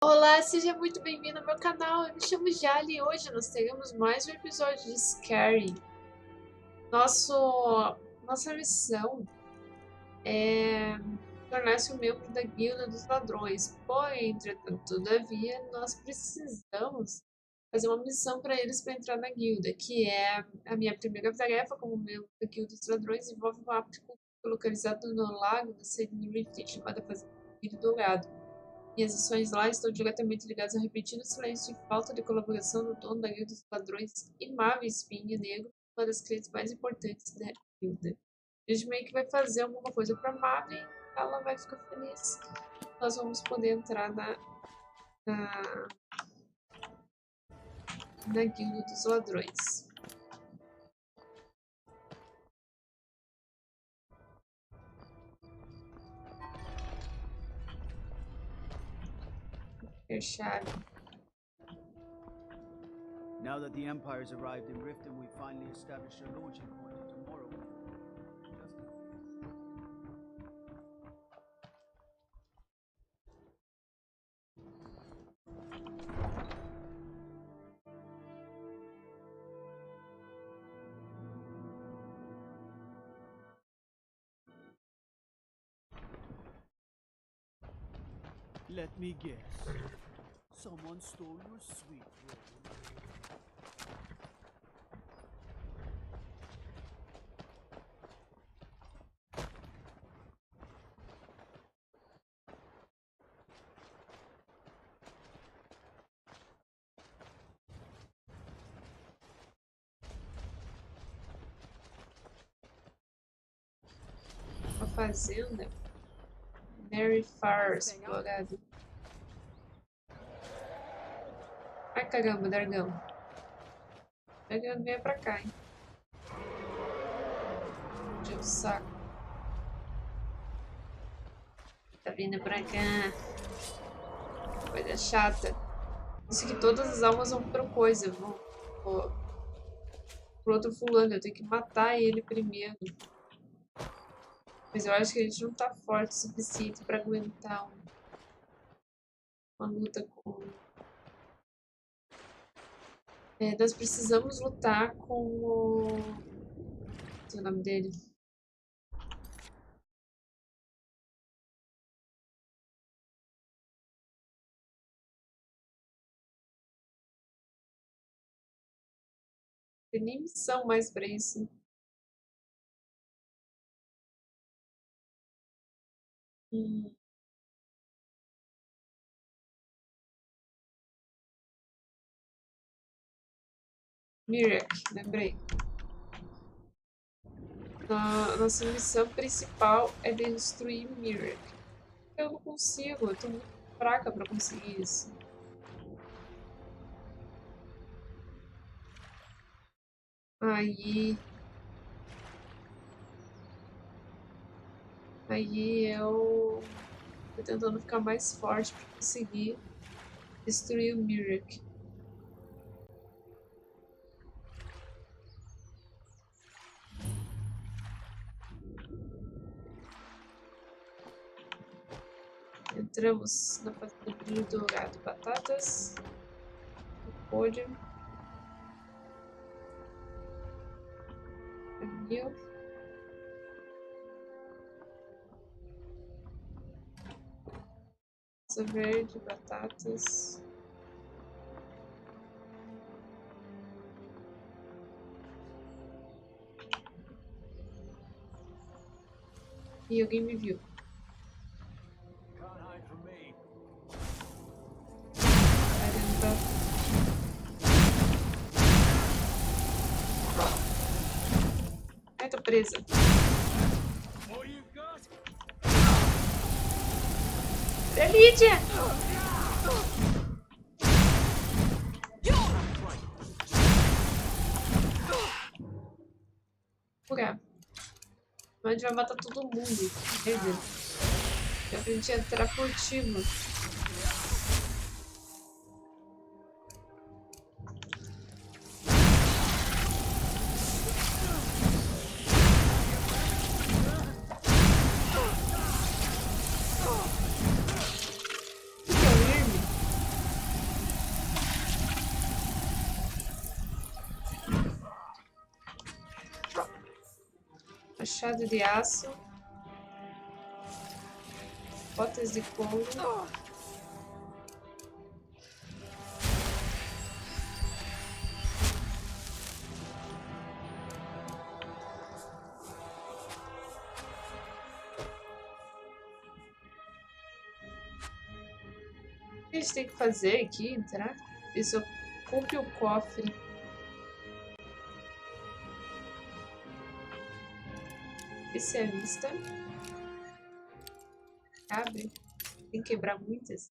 Olá, seja muito bem-vindo ao meu canal. Eu me chamo Jali e hoje nós teremos mais um episódio de Skyrim. Nossa missão é tornar-se um membro da guilda dos ladrões. Porém, entretanto, todavia, nós precisamos fazer uma missão para eles para entrar na guilda, que é a minha primeira tarefa como membro da guilda dos ladrões. Envolve um ápice localizado no lago da Skyrim, chamada Fazenda Brilho dourado. Minhas ações lá estão diretamente ligadas ao repetido silêncio e falta de colaboração do dono da guilda dos ladrões imáveis, minha negro, uma das clientes mais importantes da guilda. A gente meio que vai fazer alguma coisa para Maven, ela vai ficar feliz. Nós vamos poder entrar na guilda dos ladrões. Deixar. Now that the Empire has arrived in Riften, we finally established our launching point into Morrowind. Let me guess. Someone stole your sweet roll. A Fazenda dourado. Ai caramba, dragão. Dragão vem pra cá, hein? Encheu o saco. Tá vindo pra cá. Coisa chata. Isso que todas as almas vão pra coisa. Vão pro outro fulano. Eu tenho que matar ele primeiro. Mas eu acho que a gente não tá forte o suficiente pra aguentar uma luta com... nós precisamos lutar com o... Não sei o nome dele. Não tem nem missão mais pra isso. Mirek, lembrei. Nossa missão principal é destruir Mirek. Eu não consigo, eu tô muito fraca pra conseguir isso. Aí eu tô tentando ficar mais forte pra conseguir destruir o Mirek. Entramos na Fazenda Brilho dourado. Batatas. Repolho. Pernil. Massa verde, batatas. E alguém me viu. Ai, tô presa. É Lídia! Fugar. Mas a gente vai matar todo mundo. Entendeu? É pra gente entrar furtivo. machado de aço, botas de couro, o que a gente tem que fazer aqui? Entrar? Isso, ocupe o cofre. Especialista. Abre. Tem que quebrar muitas.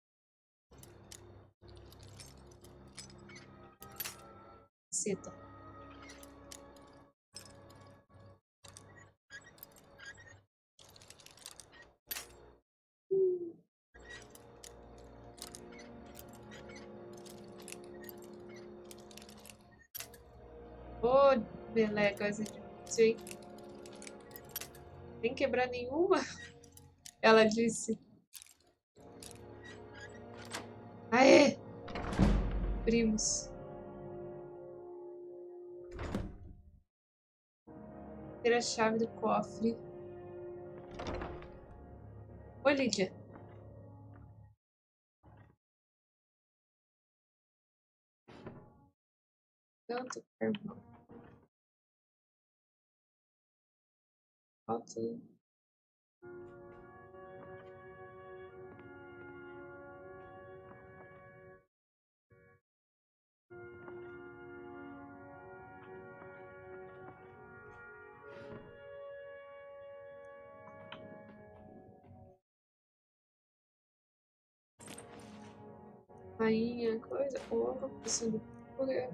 Seta. Ô, meleca, essa é difícil, hein? Nem quebrar nenhuma, ela disse. Aê! Primos. Ter a chave do cofre. Oi, Lídia. Tanto carvão. Falta. Rainha, coisa, ovo, precisando de cura.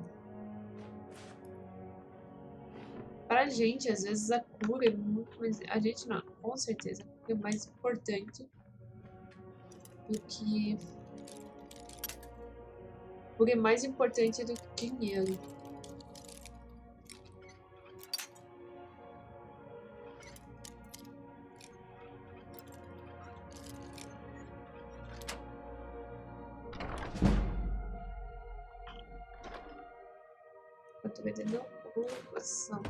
Pra gente, às vezes a cura é muito mais. A gente não, com certeza, é mais importante do que. Cura é mais importante do que dinheiro. Quanto vai ter não? Ocupação.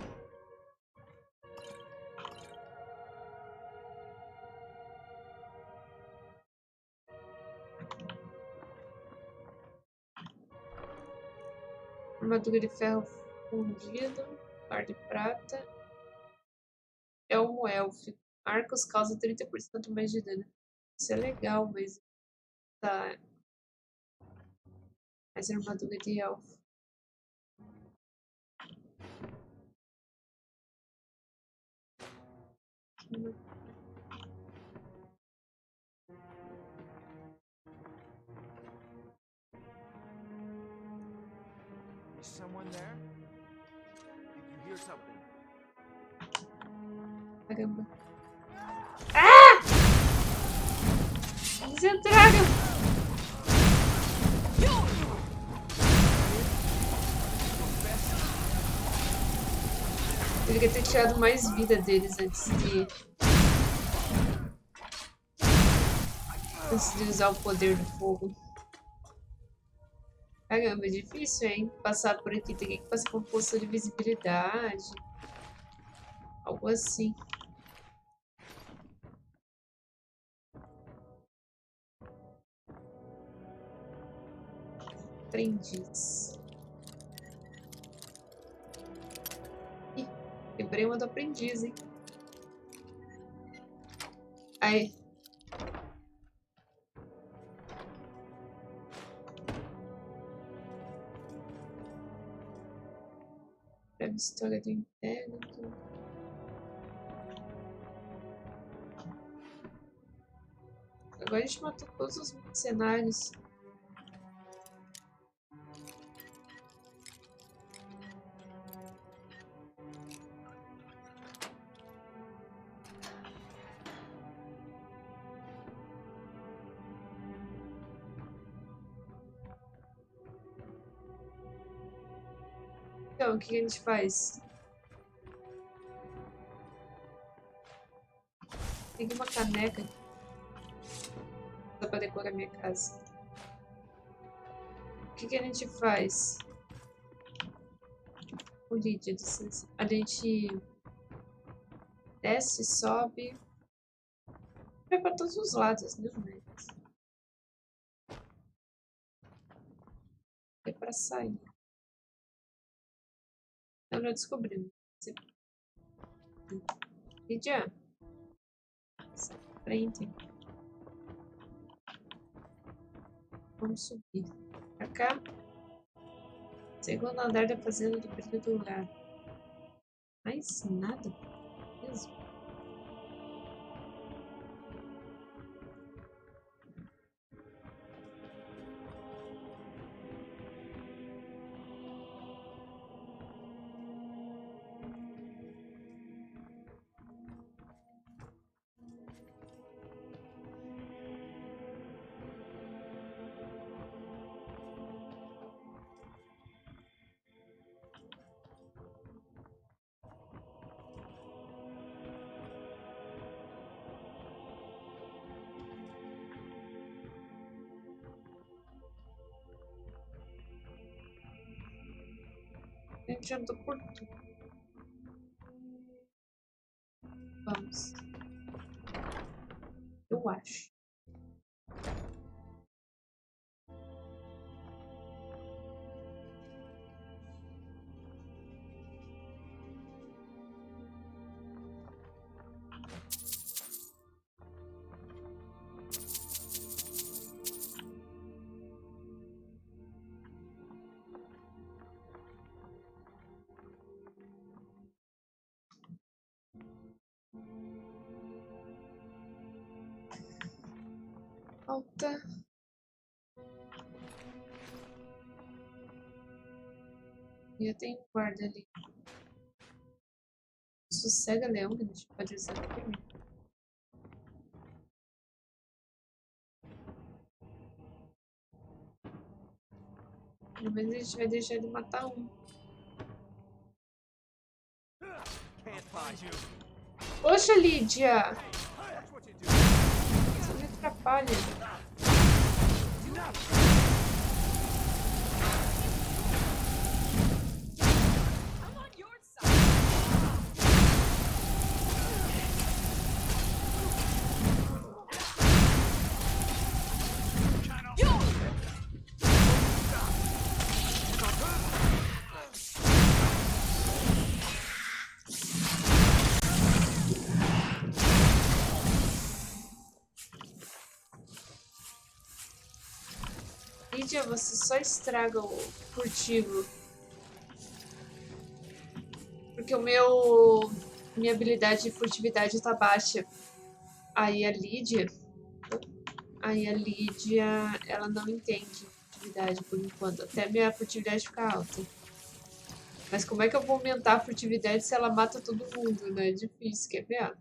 Armadura de ferro fundido, bar de prata, elmo élfico. Arcos causa 30% mais de dano. Isso é legal, mas tá. Essa armadura de elfo. Is someone there? Did you hear something? Caramba. Ah! Eles entraram! Eu devia ter tirado mais vida deles antes de usar o poder do fogo. Caramba, é difícil, hein? Passar por aqui. Tem que passar com poção de visibilidade. Algo assim. Aprendiz. Ih, quebrei uma do aprendiz, hein? Aí. Breve história do Império. Agora a gente matou todos os mercenários. Então, o que a gente faz? Tem uma caneca só pra decorar minha casa. O que a gente faz? O Lídia, a gente Desce, sobe. Vai pra todos os lados, né? Mas... é pra sair. Eu já descobri. Lídia. Sai pra frente. Vamos subir. Pra cá. Segundo andar da Fazenda do Brilho dourado. Mais nada mesmo. A gente andou por tudo. Vamos. Eu acho. Falta. E eu tenho um guarda ali. Sossega, leão, que a gente pode usar primeiro. Pelo menos a gente vai deixar ele matar um. Poxa, Lídia! Você me atrapalha. Lídia, você só estraga o furtivo. Porque minha habilidade de furtividade tá baixa. Aí a Lídia, ela não entende furtividade por enquanto. Até minha furtividade ficar alta. Mas como é que eu vou aumentar a furtividade se ela mata todo mundo, né? É difícil, quer ver?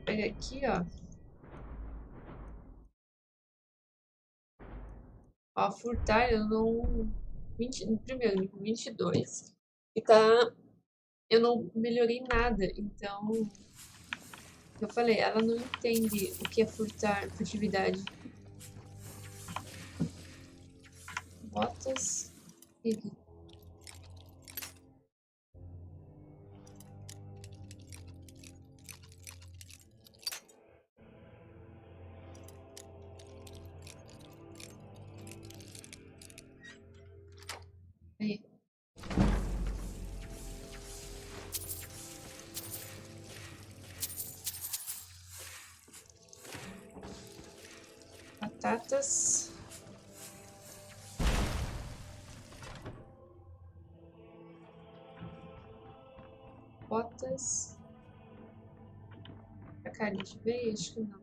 Pega aqui, ó. Ó, furtar eu não... primeiro, nível 22. E tá... eu não melhorei nada, então... eu falei, ela não entende o que é furtar, furtividade. Botas... clique. Aí. Batatas. Botas. A carinha de veio? Acho que não.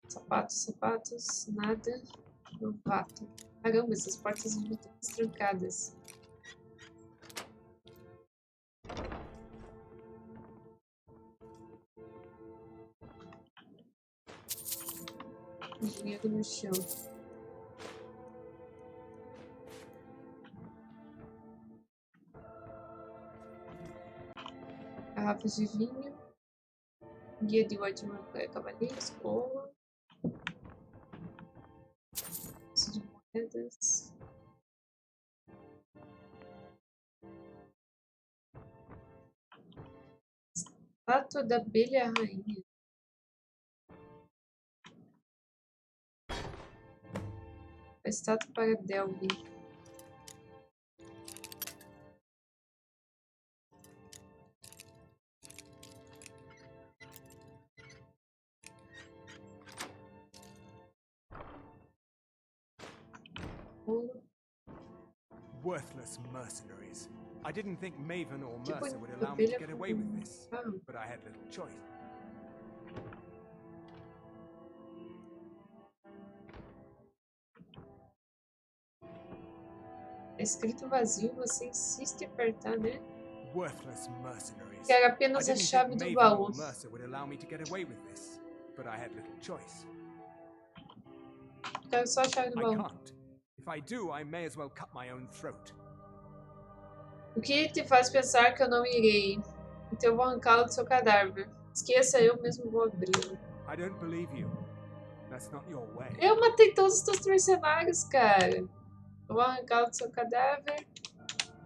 Sapatos, nada. Novato. Caramba, essas portas vão estar trancadas. Dinheiro no chão. Garrafas de vinho. Guia de ótima cavaleiro, escola. Isso de moedas. Estátua da abelha rainha. A estátua para Delvin. Worthless mercenaries. I didn't think Maven or Que Mercer would bonita allow me to abelha get away with com- this, Ah, but I had little choice. é escrito vazio, você insiste em apertar, né? Worthless mercenaries. Quero I apenas a didn't chave think do Maven baú. or Mercer would allow me to get away with this, but I had little choice. Quero só a chave do I baú. can't. If I do, I may as well cut my own throat. O que te faz pensar que eu não irei? Então eu vou arrancá-lo do seu cadáver. Esqueça, eu mesmo vou abri-lo. I don't believe you. That's not your way. Eu matei todos os teus mercenários, cara. Eu vou arrancá-lo do seu cadáver.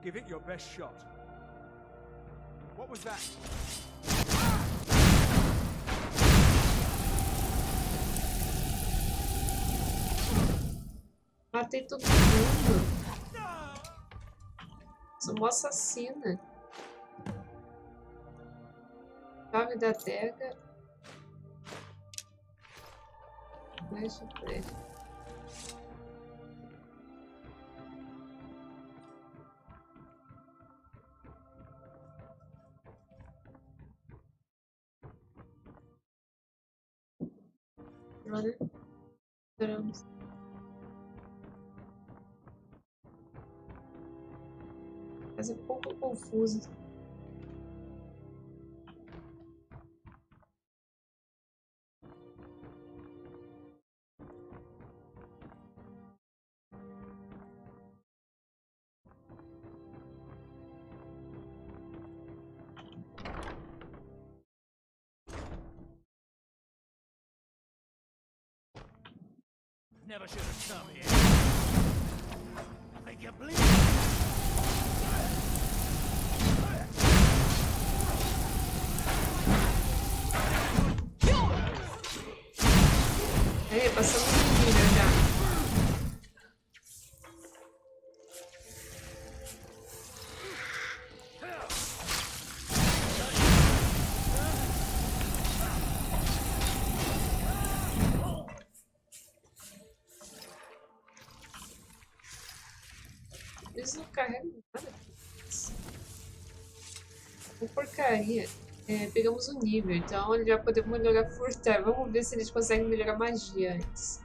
Give it your best shot. What was that? Matei todo mundo. Sou uma assassina. Chave da adega. Flecha, flecha. Olha. Esperamos. Mas é um pouco confuso. Never should have come here. Make you bleed. Aí, passamos de vida já. Eles não carregam nada. Que porcaria. É, pegamos um nível, então já podemos melhorar furtar. Vamos ver se eles conseguem melhorar magia antes.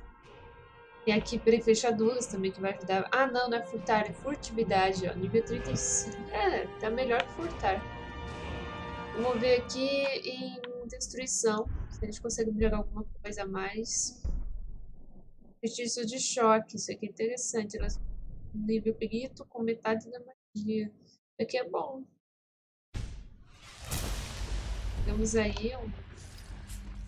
Tem aqui fechaduras também que vai ajudar. Ah, não, não é furtar, é furtividade, ó. Nível 35. É, tá melhor que furtar. Vamos ver aqui em destruição. Se eles conseguem melhorar alguma coisa a mais. Feitiço de choque. Isso aqui é interessante. Elas nível perito com metade da magia. Isso aqui é bom. Temos aí um...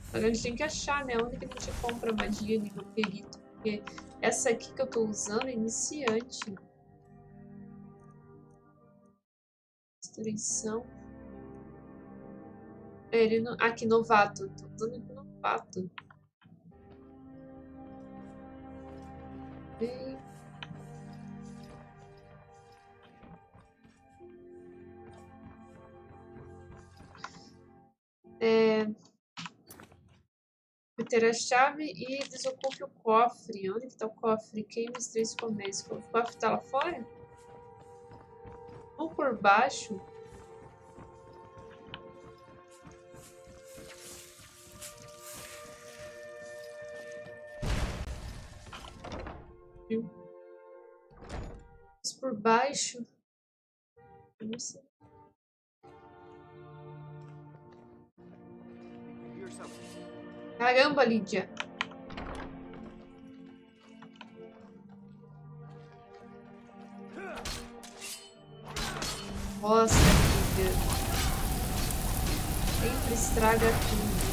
Agora a gente tem que achar, né? Onde que a gente compra magia nível perito. Porque essa aqui que eu tô usando é iniciante. Destruição. É, ele não... Aqui, novato. Tô usando aqui novato. E... ter a chave e desocupe o cofre. Onde que tá o cofre? Queime os 3 começos. O cofre tá lá fora? Ou por baixo? Mas por baixo? Eu não sei. Caramba, Lídia. Nossa, Lídia. Sempre estraga tudo.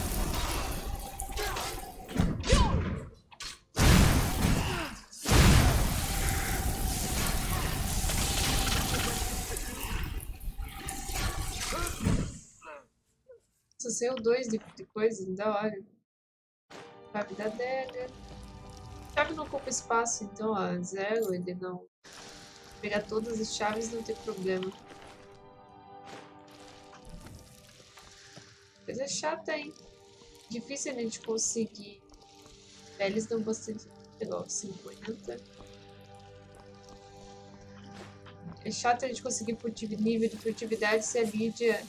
Nossa, saiu 2 de coisa, da hora. Chave da adega. Chave não ocupa espaço, então, ó, 0, ele não... Pegar todas as chaves não tem problema. Coisa chata, hein? Difícil a gente conseguir. Eles dão bastante... Legal, 50. É chato a gente conseguir nível de furtividade se a Lídia...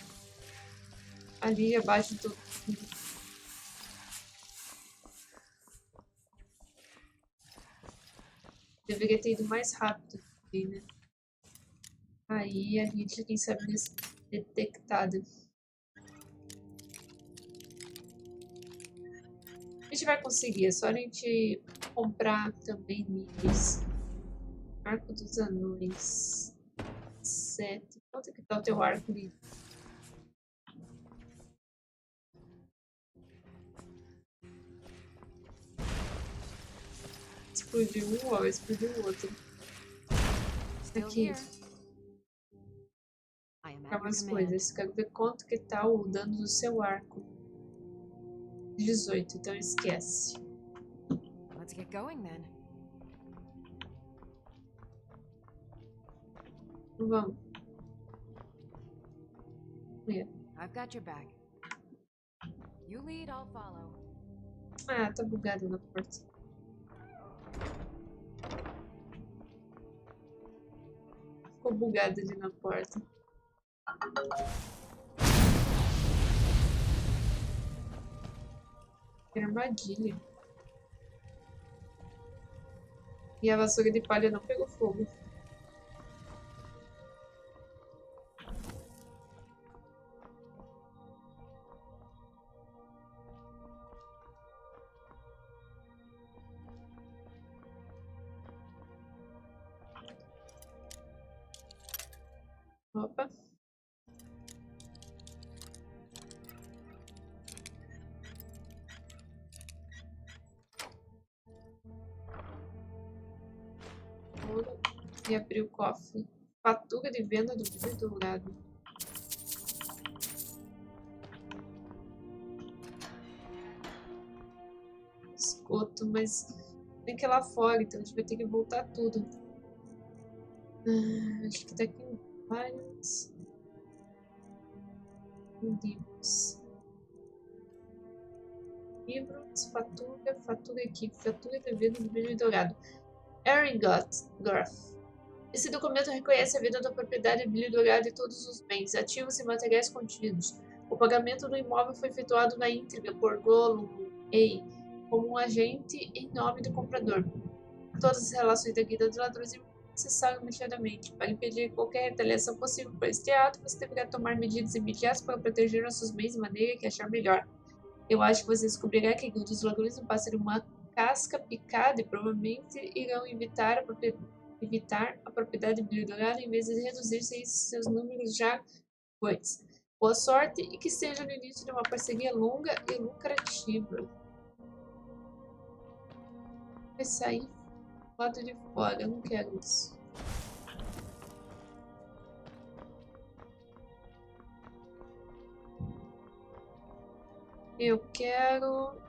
Ali abaixo do... Deveria ter ido mais rápido, né? Aí a Lídia, quem sabe, detectada. A gente vai conseguir, é só a gente comprar também níveis. Arco dos anões. 7. Quanto que tá o teu arco ali? Explodiu um, ó, explodiu o outro. Aqui. Para umas coisas. Quero ver quanto que tá o dano do seu arco. 18, então esquece. Let's get going then. Vamos. Yeah. I've got your back. You lead, I'll follow. Ah, tá bugada na porta. Ficou bugada ali na porta. Que armadilha. E a vassoura de palha não pegou fogo. Opa. Ouro. E abrir o cofre. Fatura de venda do vídeo dourado. Esgoto, mas tem que ir lá fora, então a gente vai ter que voltar tudo. Acho que tá aqui em vários livros. Livros, fatura aqui, fatura de venda do vídeo dourado. Aaron Groff. Esse documento reconhece a venda da propriedade brilho dourado e todos os bens, ativos e materiais contidos. O pagamento do imóvel foi efetuado na íntegra por Gollum Ei, como um agente em nome do comprador. Todas as relações da guilda dos ladrões cessaram imediatamente. Para impedir qualquer retaliação possível por este ato, você deverá tomar medidas imediatas para proteger nossos bens de maneira que achar melhor. Eu acho que você descobrirá que a guilda dos ladrões não passa de uma casca picada e provavelmente irão evitar a propriedade brilho dourado em vez de reduzir seus números já antes. Boa sorte e que seja no início de uma parceria longa e lucrativa. Vai sair do lado de fora, eu não quero isso. Eu quero...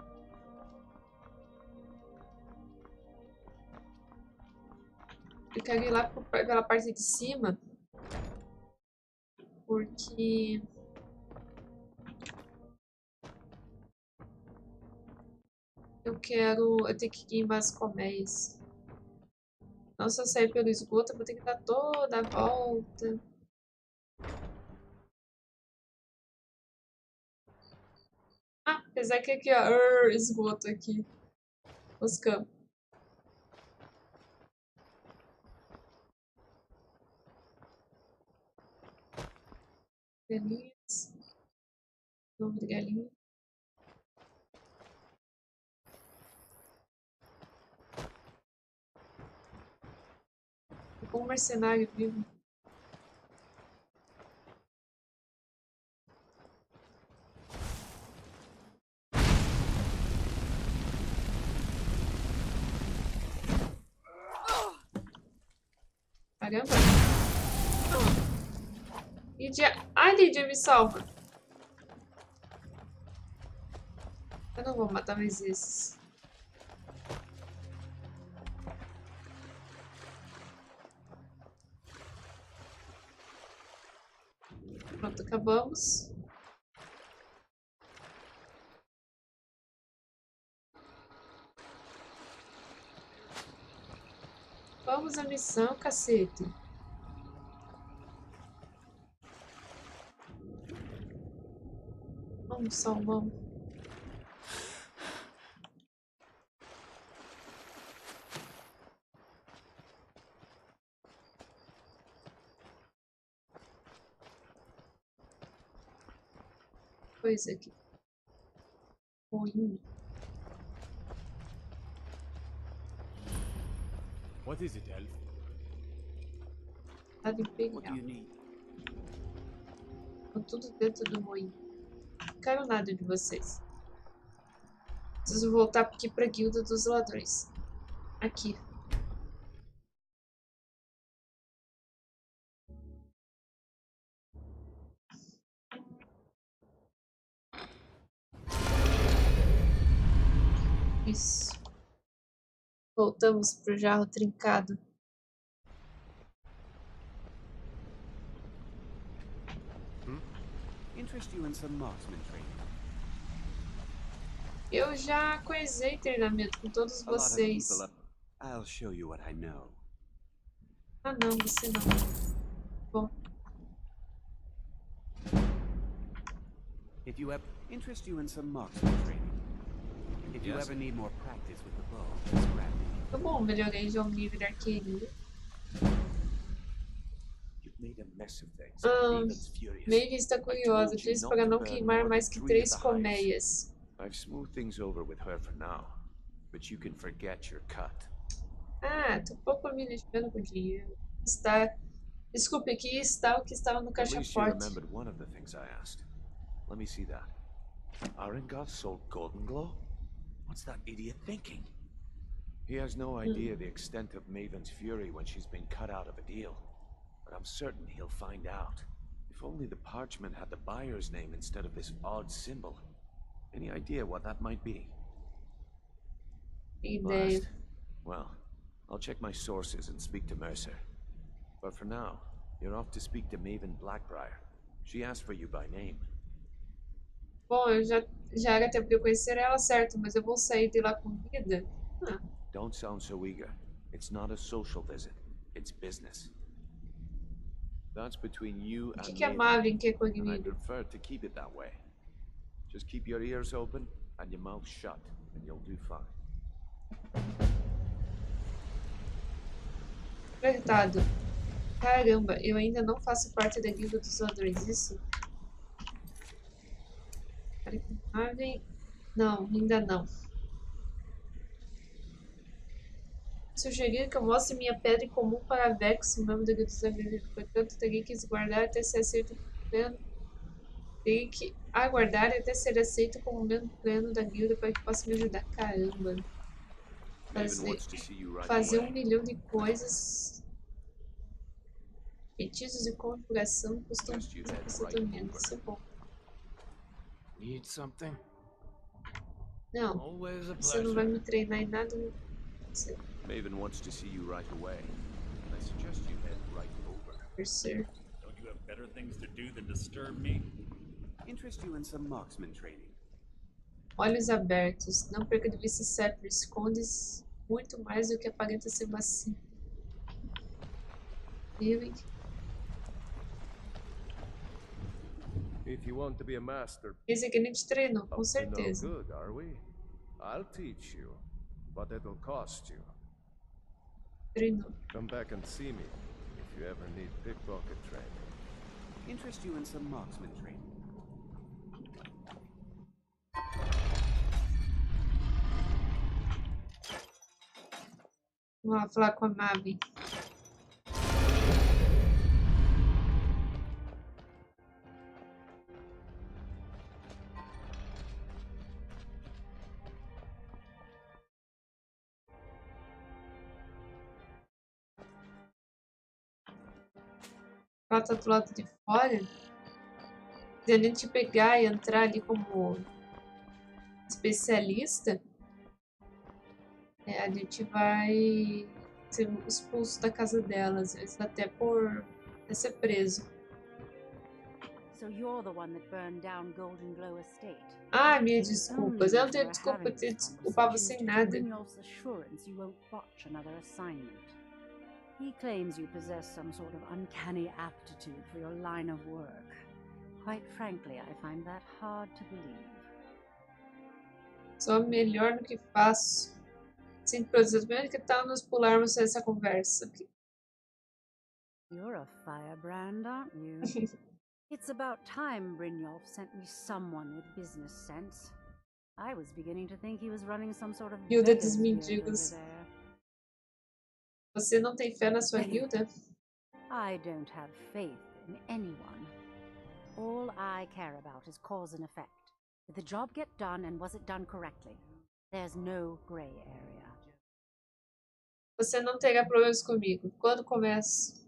Eu quero ir lá pela parte de cima. Porque... eu tenho que queimar as colmeias. Não, se eu sair pelo esgoto, eu vou ter que dar toda a volta. Ah, apesar que aqui, ó, esgoto aqui. Os campos. Galinhas. Novo de galinha. Ficou um mercenário vivo. Caramba. Lídia... Ai, Lídia, me salva. não vou matar mais esses. Pronto, acabamos. Vamos à missão, cacete. Vamos, salmão. Coisa aqui. Moinho. What is it, Elf? Tá de What do pegar. you need? Com tudo dentro do moinho. Não quero nada de vocês. Preciso voltar aqui pra guilda dos ladrões. Aqui. Isso. Voltamos pro jarro trincado. Interest you in some marksman training? Eu já coisei treinamento com todos A lot of vocês. people up. I'll show you what I know. Ah não, você não. Bom, If you have interest you in some marksman training. If you ever need more practice with the bow, just grab me. tá bom, melhorei de um nível de arqueiro. You've made a mess of things. Ah, Maven's furious. Maeve está curiosa, diz para não queimar mais que 3 colmeias. I've smoothed things over with her for now, but you can forget your cut. Ah, tô um pouco me lixando com dinheiro. Desculpe, aqui está o que estava no At caixa least you forte. remembered one of the things I asked. Let me see that. Arengoth sold Golden Glow? What's that idiot thinking? He has no idea the extent of Maven's fury when she's been cut out of a deal. But I'm certain he'll find out. If only the parchment had the buyer's name instead of this odd symbol. Any idea what that might be? Ideia. Blast. Well, I'll check my sources and speak to Mercer. But for now, you're off to speak to Maven Blackbriar. She asked for you by name. Bom, eu já era tempo de eu conhecer ela, certo, mas eu vou sair de lá com vida. Ah, Don't sound so eager. It's not a social visit. It's business. That's between you o and que a Maven, Marvin quer and I comigo? prefer to keep it that way. Just keep your ears open and your mouth shut, and you'll do fine. Apertado. Caramba, eu ainda não faço parte da guilda dos ladrões, isso? Falei com Marvin. Não, ainda não. Sugeri que eu mostre minha pedra em comum para Vex, membro da guilda dos ladrões. Portanto, terei que guardar até ser aceito pleno. Terei que aguardar até ser aceito como membro pleno da guilda para que possa me ajudar. Caramba. Maven wants to see you right Fazer away. 1 milhão de coisas. Feitiços e configuração custam Just you head custa right menos. over. Isso é bom. Need something? Não, Always a você não pleasure. vai me treinar em nada. Você Maven wants to see you right away. I suggest you head right over. vai ser. Don't you have better things to do than disturb me? Interest you in some marksman training? Olhos abertos. Não perca de vista Sephiroth. Esconde muito mais do que aparenta ser macio. Really? If you want to be a master Esse aqui a gente treinou, of com no certeza. good, are we? I'll teach you, but it'll cost you. Treinou. Come back and see me if you ever need pickpocket training. Interest you in some marksman training? Vamos lá falar com a Mavi. Ela tá do lado de fora. Se a gente pegar e entrar ali como especialista, a gente vai ser expulso da casa dela, às vezes até por ser preso. So you're the one that burned down Golden Glow Estate. Ah, minhas desculpas. Eu não tenho desculpa de desculpar você em nada. Brynjolf's assurance you won't botch another assignment. He claims you possess some sort of uncanny aptitude for your line of work. Quite frankly, I find that hard to believe. Sou melhor no que faço. Sim, primeiro que tal nós pularmos essa conversa? You're a firebrand, aren't you? It's about time Brynjolf sent me someone with business sense. I was beginning to think he was running some sort of Guilda beggars dos guild over mendigos. there. Você não tem fé na sua guilda? I don't have faith in anyone. All I care about is cause and effect. Did the job get done and was it done correctly? There's no gray area. Você não terá problemas comigo. Quando começa?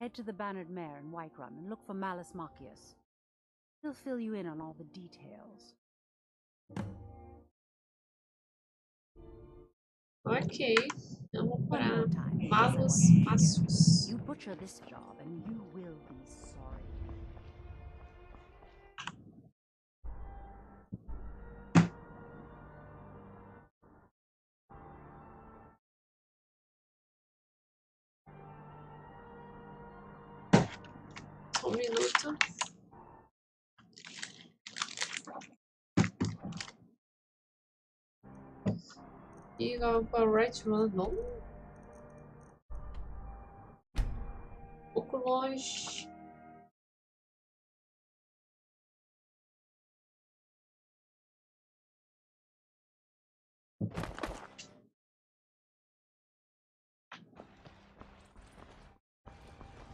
Head to the Bannered Mare in Whiterun and look for Malus Machius. He'll fill you in on all the details. Ok. Vamos One para more time, because I Malus wasn't clear. Macios. You butcher this job and you will be sorry. Minuto. E vamos para o right run. Não. Um pouco longe.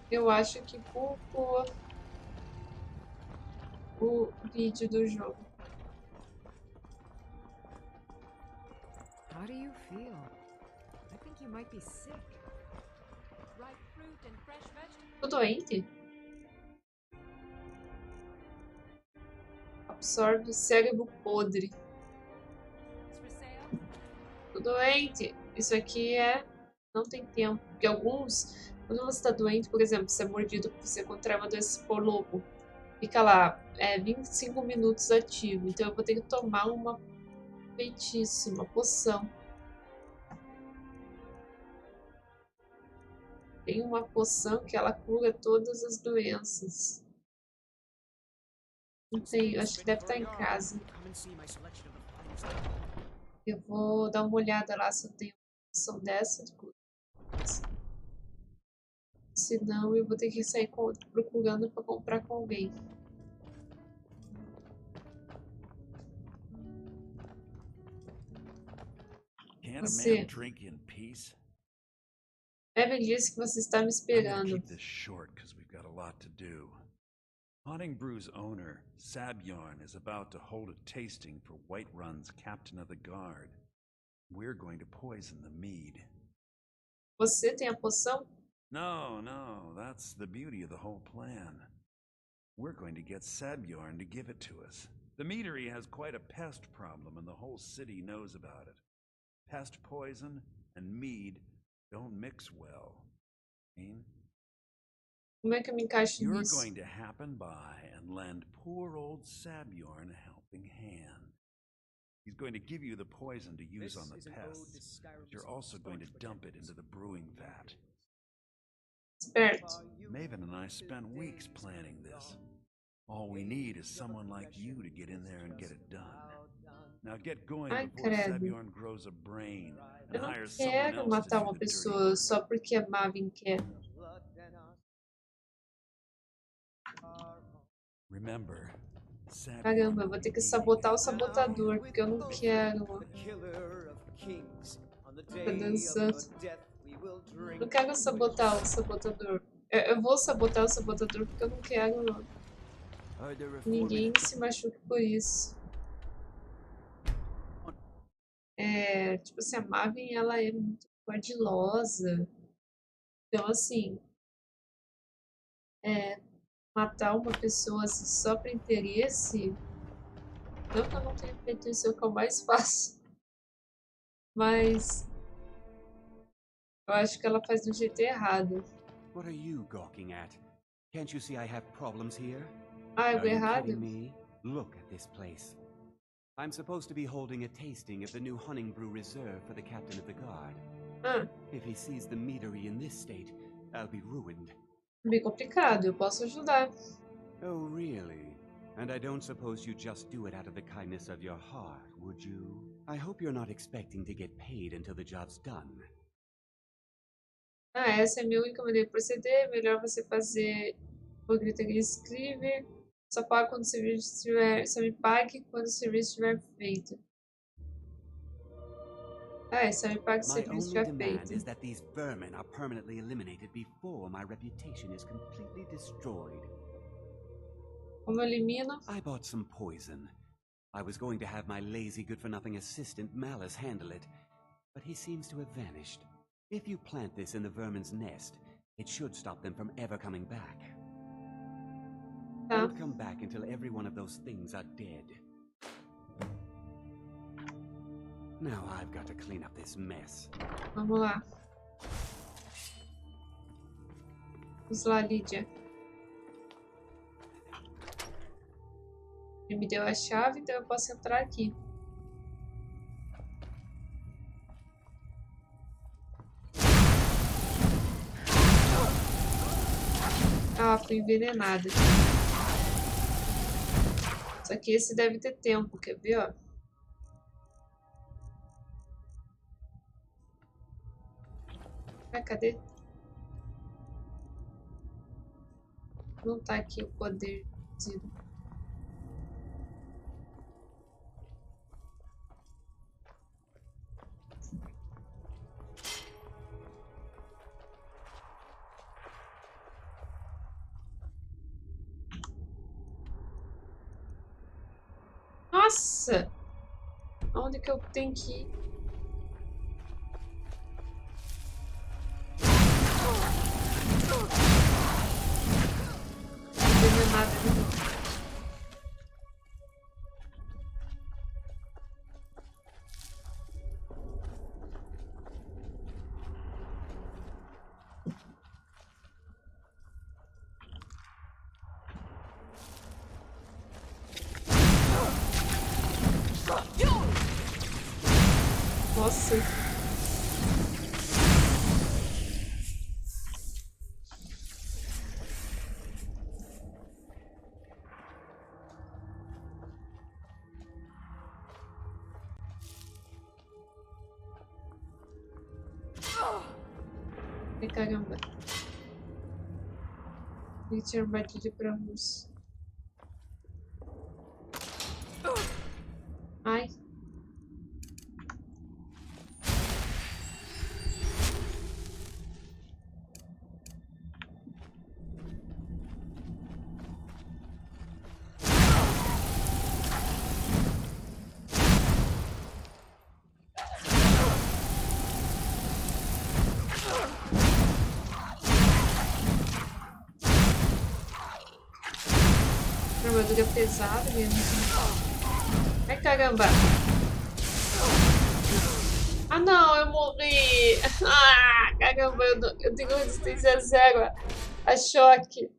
Eu acho que culpo o vídeo do jogo. How do you feel? I think you might be sick. Ripe fruit and fresh vegetables. Tô doente? Absorve cérebro podre. Tô doente. Isso aqui não tem tempo. Porque alguns, quando você tá doente, por exemplo, você é mordido, você contrai uma doença por lobo, fica lá 25 minutos ativo. Então eu vou ter que tomar uma feitiço, uma poção. Tem uma poção que ela cura todas as doenças. Não tem, acho que deve estar em casa. Eu vou dar uma olhada lá se eu tenho uma poção dessa. Senão eu vou ter que sair procurando para comprar com alguém. Can't a Você. man drink in peace? Evan disse que você está me I'm gonna esperando. keep this short because we've got a lot to do. Haunting Brew's owner, Sabyarn, is about to hold a tasting for Whiterun's captain of the guard. We're going to poison the mead. Você tem a poção? No, that's the beauty of the whole plan. We're going to get Sabyarn to give it to us. The meadery has quite a pest problem and the whole city knows about it. Pest poison and mead don't mix well. Como é que eu me encaixo You're nisso? going to happen by and lend poor old Sabyarn a helping hand. He's going to give you the poison to use on the pests, but you're also going to dump it into the brewing vat. Esperto. Maven and I spent weeks planning this. All we need is someone like you to get in there and get it done. Now get going Ai, before credo. Sabyarn grows a brain and Eu não hires someone quero else to matar do uma the dirty pessoa work. só porque a Marvin quer. Remember, Caramba, eu vou ter que sabotar o sabotador, porque eu não quero. Tá dançando. Não quero sabotar o sabotador. Eu vou sabotar o sabotador porque eu não quero ninguém se machuque por isso. Tipo assim, a Marvin, ela é muito ardilosa. Então, assim, matar uma pessoa assim, só por interesse Não que eu não tenha feito isso, é o que eu mais faço. Mas eu acho que ela faz do jeito errado. What are you gawking at? Can't you see I have problems here? Ah, eu Are you errado? kidding me? Look at this place. I'm supposed to be holding a tasting of the new Hunting Brew Reserve for the captain of the guard. Ah, If he sees the meadery in this state, I'll be ruined. bem complicado, eu posso ajudar. Oh, really? And I don't suppose you just do it out of the kindness of your heart, would you? I hope you're not expecting to get paid until the job's done. Ah, essa é minha única maneira de proceder. Melhor você fazer o grito que escreve. Só paga quando o serviço estiver. Só me pague quando o serviço estiver feito. Ah, é, só me pague se o My serviço only estiver demand feito. is that these vermin are permanently eliminated before my reputation is completely destroyed. Como eu elimino? I bought some poison. I was going to have my lazy good-for-nothing assistant Malice handle it, but he seems to have vanished. If you plant this in the vermin's nest, it should stop them from ever coming back. Tá. Don't come back until every one of those things are dead. Now I've got to clean up this mess. Vamos lá. Vamos lá, Lídia. Ele me deu a chave, então eu posso entrar aqui. Ah, fui envenenada. Só que esse deve ter tempo, quer ver, ó? Ah, cadê? Não tá aqui o poder. Nossa! Onde que eu tenho que ir? Envenenada de novo. Nossa. Ai, caramba. Tem que tirar batida pra luz. Ai. Armadura pesada mesmo. Ai, caramba. Ah, não, eu morri. Ah, caramba, eu tenho resistência zero a choque.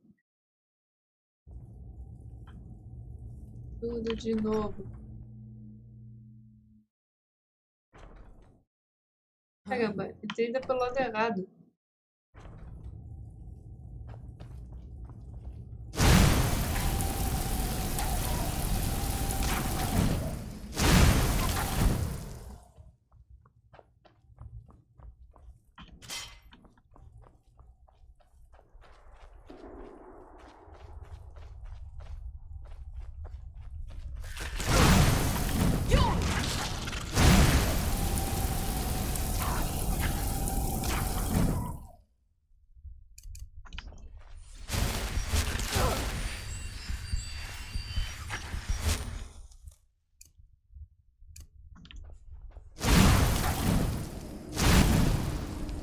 Tudo de novo. Caramba, entrei ainda pelo lado errado.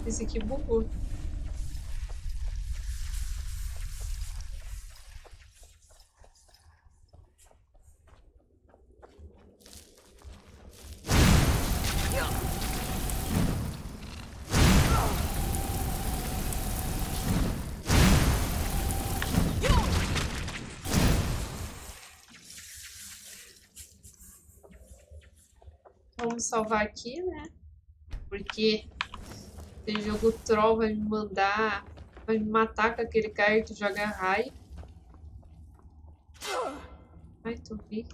Esse aqui bugou. Vamos salvar aqui, né? Porque esse jogo troll vai me mandar, vai me matar com aquele cara que joga raio. Ai, tô bem.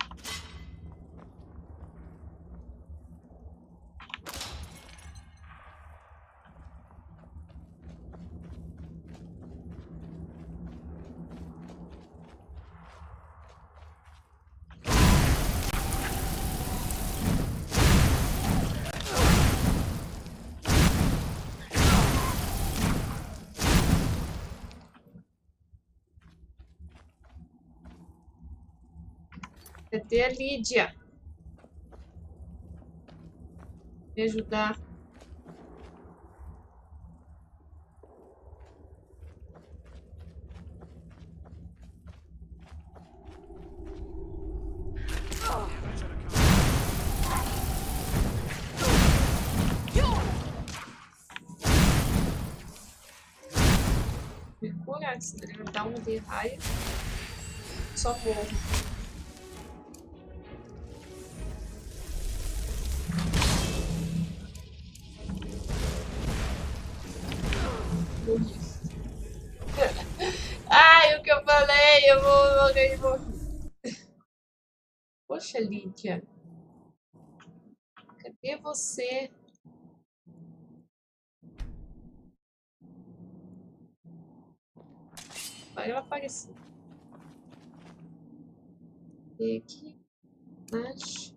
Cadê a Lídia? Me ajudar. Me curar, se ele me dar um de raio, só morro. Ai, o que eu falei, eu vou morrer de morrer. Poxa, Lídia. Cadê você? Vai ela aparecer. E aqui. Mas...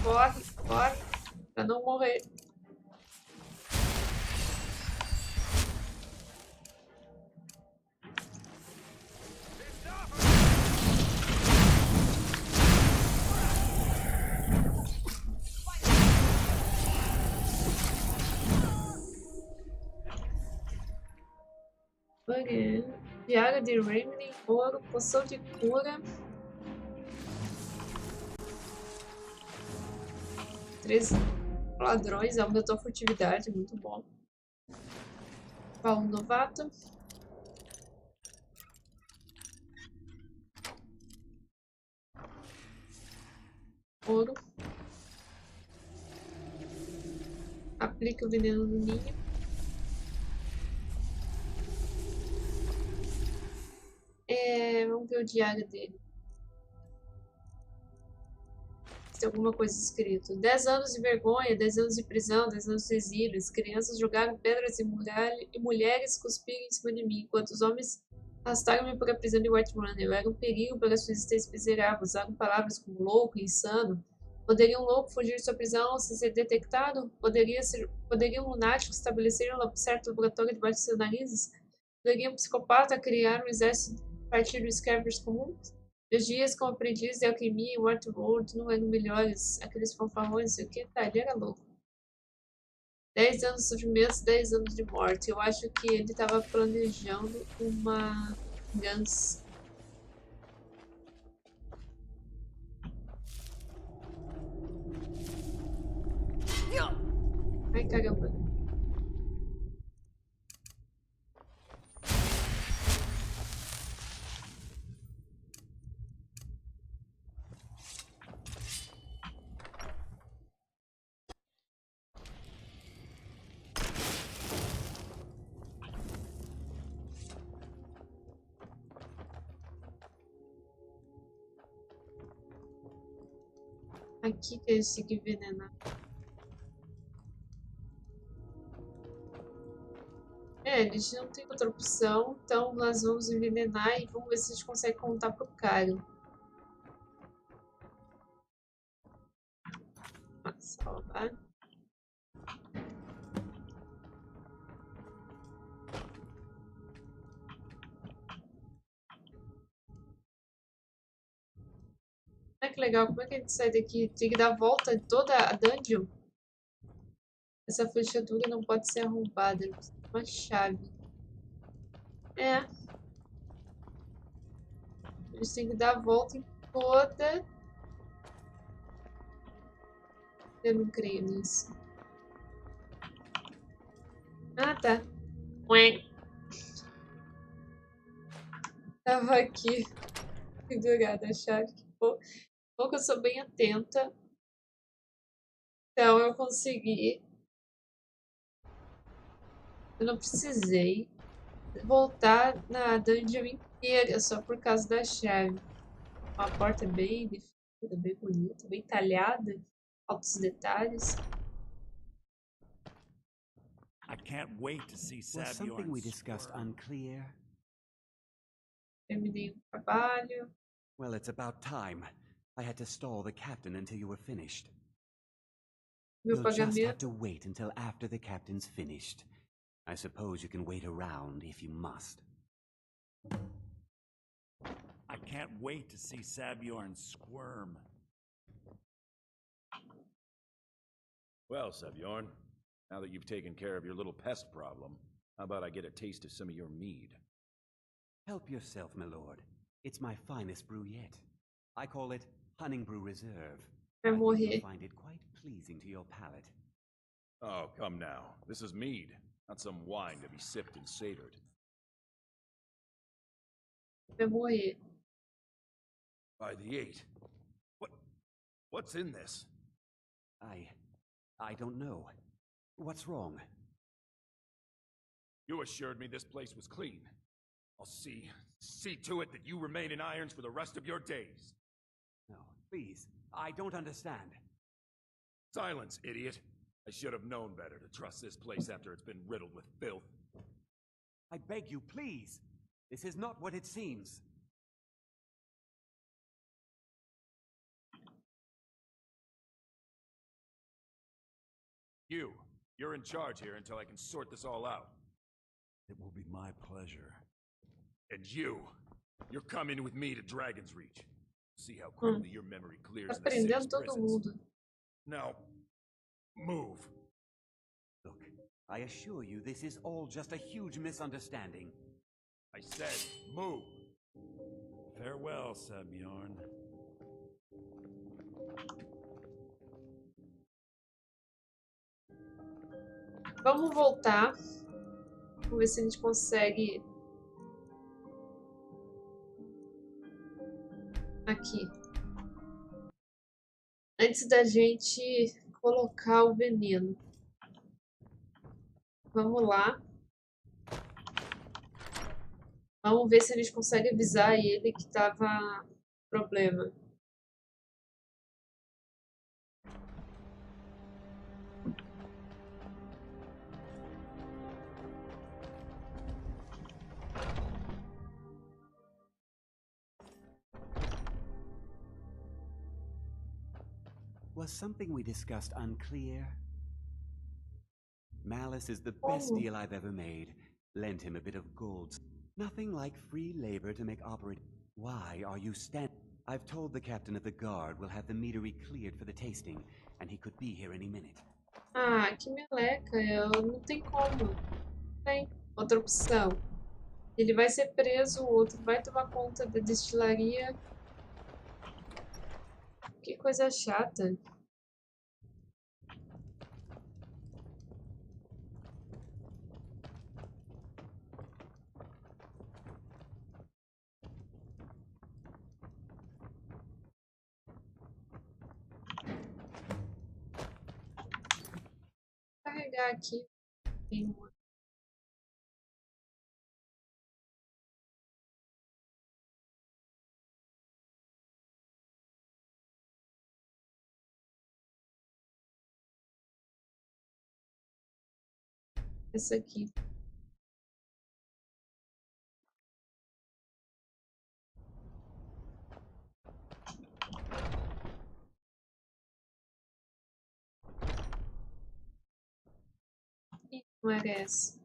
Corre, corre, pra não morrer. Diário de Remedy, ouro, poção de cura. 13 ladrões, aumentou a furtividade, muito bom. Baú novato. Ouro. Aplica o veneno no ninho. Vamos ver o diário dele. Se tem alguma coisa escrito. 10 anos de vergonha, 10 anos de prisão, 10 anos de exílio. As crianças jogaram pedras e mulheres cuspiram em cima de mim, enquanto os homens arrastaram-me para a prisão de Whiterun. Eu era um perigo para sua existência miserável. Usaram palavras como louco e insano. Poderia um louco fugir de sua prisão sem ser detectado? Poderia um lunático estabelecer um certo laboratório debaixo de seus narizes? Poderia um psicopata criar um exército a partir dos scavengers comuns? Meus dias como aprendiz de alquimia em Waterworld não eram melhores. Aqueles fanfarrões, não sei o que, tá, ele era louco. 10 anos de sofrimentos, 10 anos de morte. Eu acho que ele estava planejando uma vingança. Ai, caramba. Aqui que eles têm que envenenar. Eles não tem outra opção, então nós vamos envenenar e vamos ver se a gente consegue contar pro cara. Salvar. Olha que legal, como é que a gente sai daqui? Tem que dar a volta em toda a dungeon? Essa fechadura não pode ser arrombada. Ele precisa de uma chave. É. Eles têm que dar a volta em toda. Eu não creio nisso. Ah, tá. Ué. Tava aqui pendurada a chave. Pouco eu sou bem atenta. Então eu consegui. Eu não precisei voltar na dungeon inteira só por causa da chave. Uma porta bem definida, bem bonita, bem talhada, altos detalhes. I can't wait to see Was something we Sabjorn discussed squirm. unclear? Terminei o trabalho. Well, it's about time. I had to stall the captain until you were finished. Meu You'll just have pagamento. to wait until after the captain's finished. I suppose you can wait around if you must. I can't wait to see Sabjorn squirm. Well, Sabjorn, now that you've taken care of your little pest problem, how about I get a taste of some of your mead? Help yourself, my lord. It's my finest brew yet. I call it Hunning Brew Reserve. Vai I think you'll morrer. find it quite pleasing to your palate. Oh, come now. This is mead, not some wine to be sipped and savored. Vai morrer. By the 8. What's in this? I don't know. What's wrong? You assured me this place was clean. I'll see to it that you remain in irons for the rest of your days. No, please. I don't understand. Silence, idiot. I should have known better to trust this place after it's been riddled with filth. I beg you, please. This is not what it seems. You're in charge here until I can sort this all out. It will be my pleasure. And you're coming with me to Dragon's Reach. See how quickly your memory clears Tá in the city's prendendo todo prisons. mundo. Now, move. Look, I assure you this is all just a huge misunderstanding. I said, move. Farewell, Sabjorn. Vamos voltar. Vamos ver se a gente consegue. Aqui. Antes da gente colocar o veneno. Vamos lá. Vamos ver se a gente consegue avisar ele que tava problema. Was something we discussed unclear? Malice is the best Oh. deal I've ever made. Lend him a bit of gold. Nothing like free labor to make operate. Why are you standing? I've told the captain of the guard we'll have the meadery cleared for the tasting, and he could be here any minute. Ah, que meleca. Eu não tem como. Tem outra opção. Ele vai ser preso, o outro vai tomar conta da destilaria. Que coisa chata. Vou carregar aqui. Tem uma. Essa aqui. Ih, não era essa.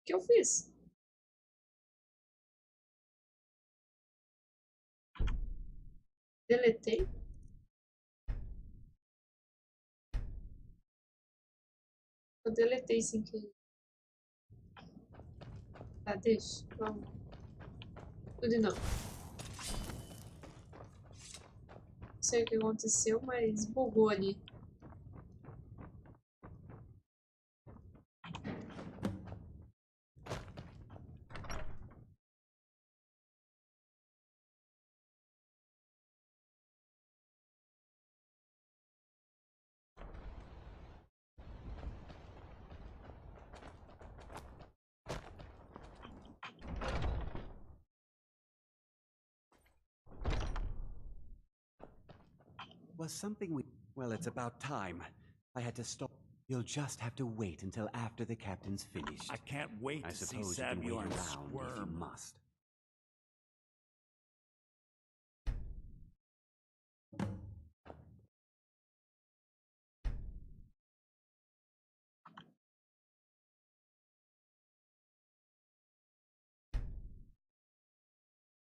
que eu fiz? Deletei? Eu deletei sem querer. Tá, deixa. Vamos. Tudo de novo. Não sei o que aconteceu, mas bugou ali. Was something we... Well, it's about time. I had to stop. You'll just have to wait until after the captain's finished. I can't wait I to see suppose you can wait Sabjorn around if you squirm. must.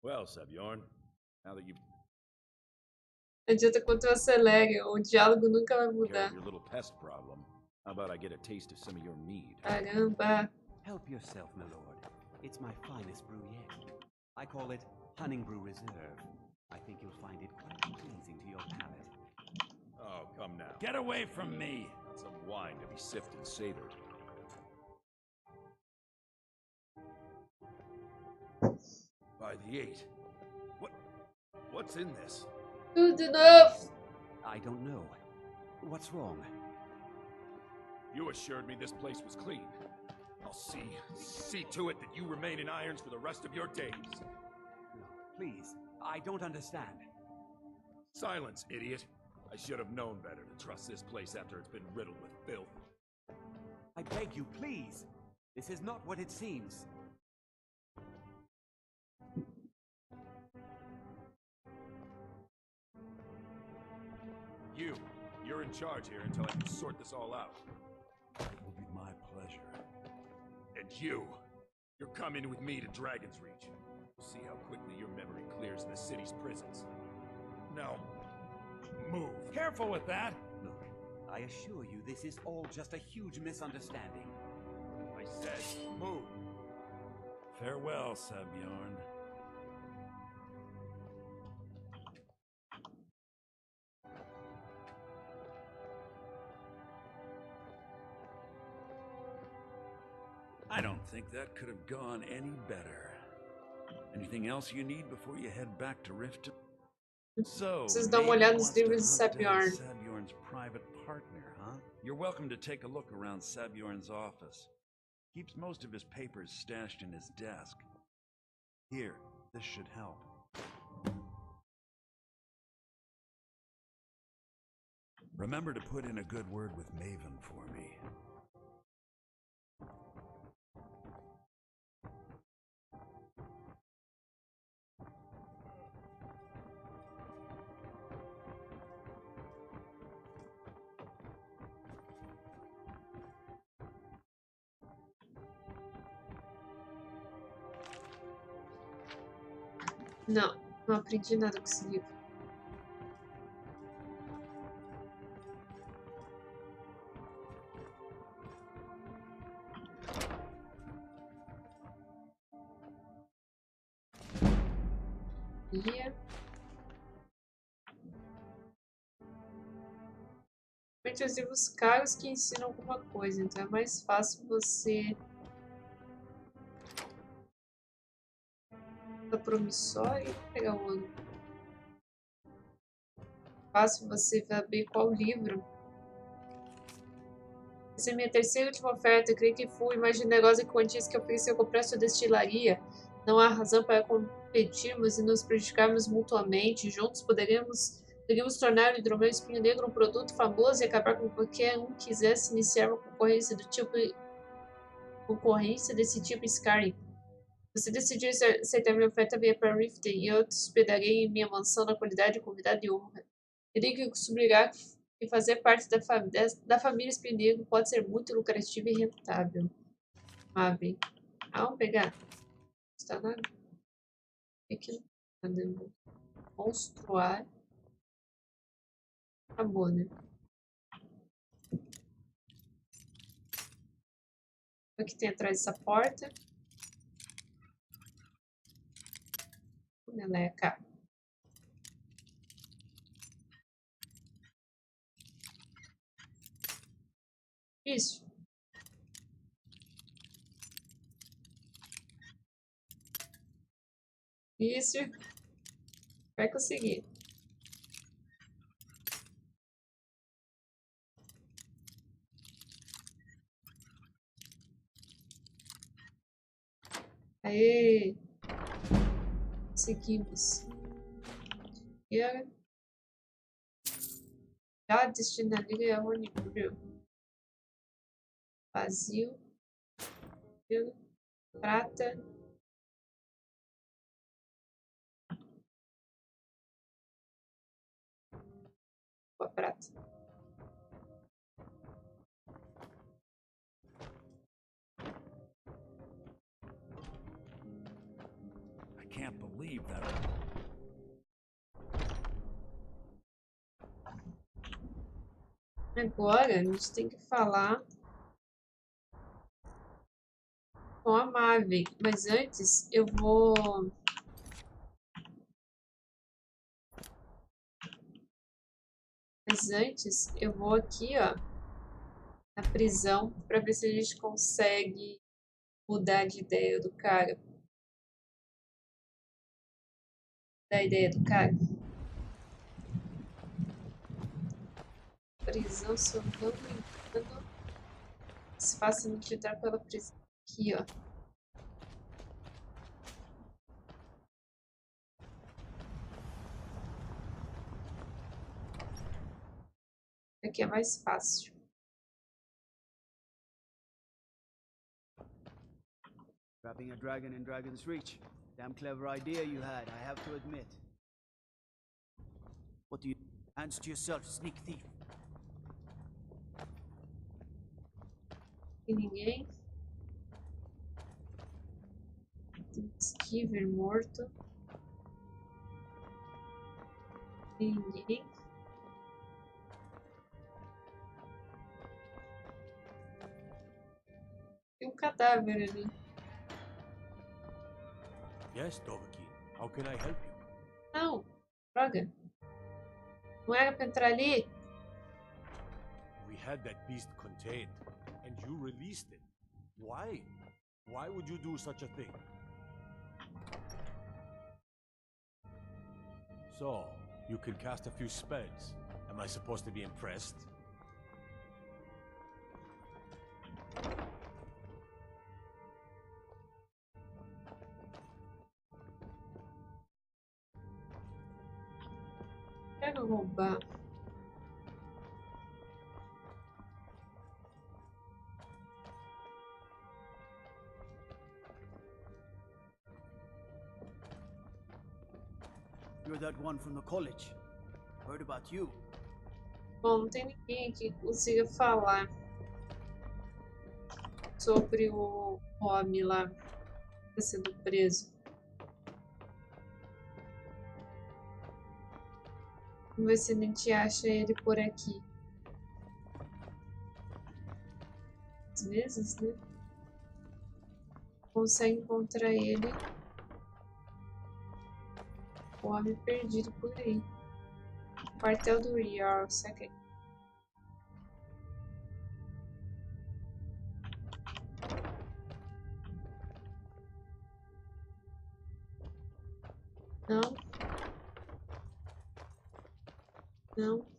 Well, Sabjorn, now that you've Não adianta quanto eu acelere, o diálogo nunca vai taken care mudar. of your little pest problem, how about I get a taste of some of your mead? Caramba. Help yourself, my lord. It's my finest brew yet. I call it Hunting Brew Reserve. I think you'll find it quite pleasing to your palate. Oh, come now. Get away from me! Not some wine to be sifted and savored. By the 8. What's in this? Good enough. I don't know. What's wrong? You assured me this place was clean. I'll see to it that you remain in irons for the rest of your days. Please, I don't understand. Silence, idiot. I should have known better to trust this place after it's been riddled with filth. I beg you, please. This is not what it seems. You're in charge here until I can sort this all out. It will be my pleasure. And you're coming with me to Dragon's Reach. See how quickly your memory clears in the city's prisons. Now, move. Careful with that! Look, I assure you this is all just a huge misunderstanding. I said, move. Farewell, Sabjorn. I don't think that could have gone any better. Anything else you need before you head back to Rift? So, Preciso dar uma olhada nos wants to livros de hunt down Sabjorn. Sabjorn's private partner, huh? You're welcome to take a look around Sabjorn's office. Keeps most of his papers stashed in his desk. Here, this should help. Remember to put in a good word with Maven for me. Não, não aprendi nada com esse livro. Principalmente os livros caros que ensinam alguma coisa, então é mais fácil você da promissória e pegar o ano. Fácil você saber qual livro. Essa é minha terceira e última oferta. Eu creio que fui mais generosa que quantias que eu fiz se eu comprar sua destilaria. Não há razão para competirmos e nos prejudicarmos mutuamente. Juntos poderíamos tornar o hidromel espinho negro um produto famoso e acabar com qualquer um que quisesse iniciar uma concorrência desse tipo em Skyrim. Você decidiu aceitar minha oferta, venha para Rift e eu te hospedarei em minha mansão na qualidade de convidado de honra. Irei que sublinhar que fazer parte da família Espinho Negro pode ser muito lucrativo e rentável. Maven. Ao pegar. Está nada. Aqui nada. Construir. Acabou, né? O que tem atrás dessa porta? Meleca. Isso. Isso. Vai conseguir. Aê! Conseguimos. E agora? Já destinaria a Unibrio. Vazio. Prata. Com a prata. I can't believe that. Agora a gente tem que falar com a Maven, mas antes eu vou aqui, ó, na prisão para ver se a gente consegue mudar de ideia do cara. Da ideia do cara. Prisão, se eu não me engano, se facilmente entrar pela prisão aqui, ó. Aqui é mais fácil. Trapping a dragon in Dragon's Reach. Damn clever idea you had, I have to admit. What do you... Hands to yourself, sneak thief. E ninguém. Tem esquiver morto. Ninguém. Tem um cadáver ali. Yes, Dovahkiin. How can I help you? Não, droga. Não era pra entrar ali? We had that beast contained, and you released it. Why? Why would you do such a thing? So, you can cast a few spells. Am I supposed to be impressed? Quero roubar. You're that one from the college. Heard about you. Bom, não tem ninguém aqui que consiga falar sobre o homem lá que está sendo preso. Vamos ver se a gente acha ele por aqui. Às vezes, né? Consegue encontrar ele. O homem perdido por aí. Quartel do Jarl, saquei. Não. Não.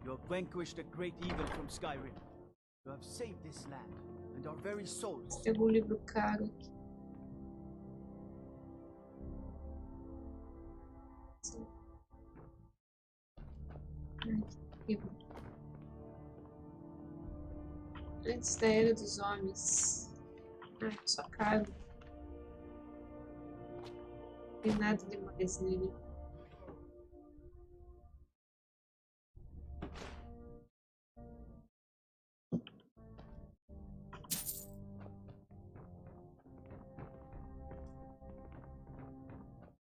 You have vanquished a great evil from Skyrim. You have saved this land, and our very souls. Tem algum livro caro aqui. Ai, que livro. Antes da Era dos Homens. Ah, só caro. Não tem nada demais nele.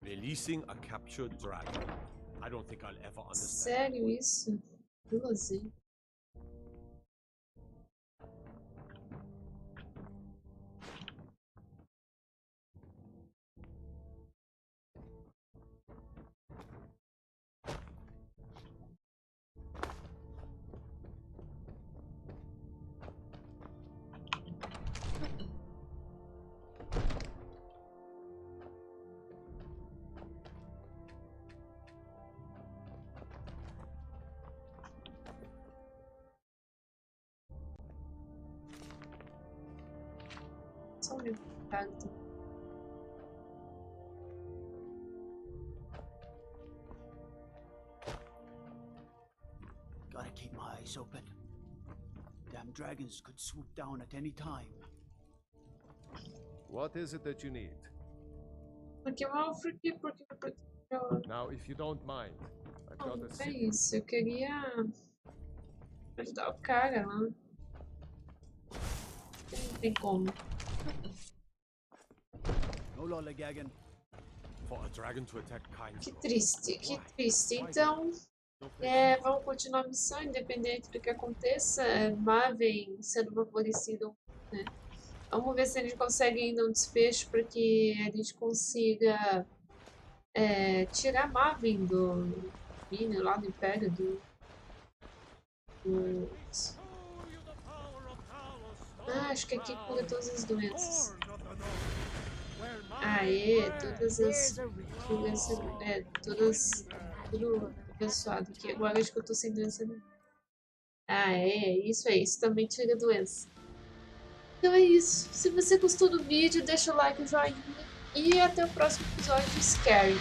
Releasing a captured dragon. I don't think I'll ever understand. Sério isso? Duas, hein? Só um livro caro também. Gotta keep my eyes open. Damn dragons could swoop down at any time. What is it that you need? Porque Now, if you don't mind, I've got a não é city. isso. Eu queria ajudar o cara lá. Não tem como. No lollygagging. For a dragon to attack kind. Que triste, que triste. Então, vamos continuar a missão, independente do que aconteça. Marvin sendo favorecido, né? Vamos ver se a gente consegue ainda um desfecho para que a gente consiga tirar Marvin do Minion, lá do Império, acho que aqui cura todas as doenças. Todas as doenças, tudo abençoado aqui. Agora acho que eu tô sem doença nenhuma. Isso aí, isso também tira doença. Então é isso. Se você gostou do vídeo, deixa o like, o joinha e até o próximo episódio de Skyrim.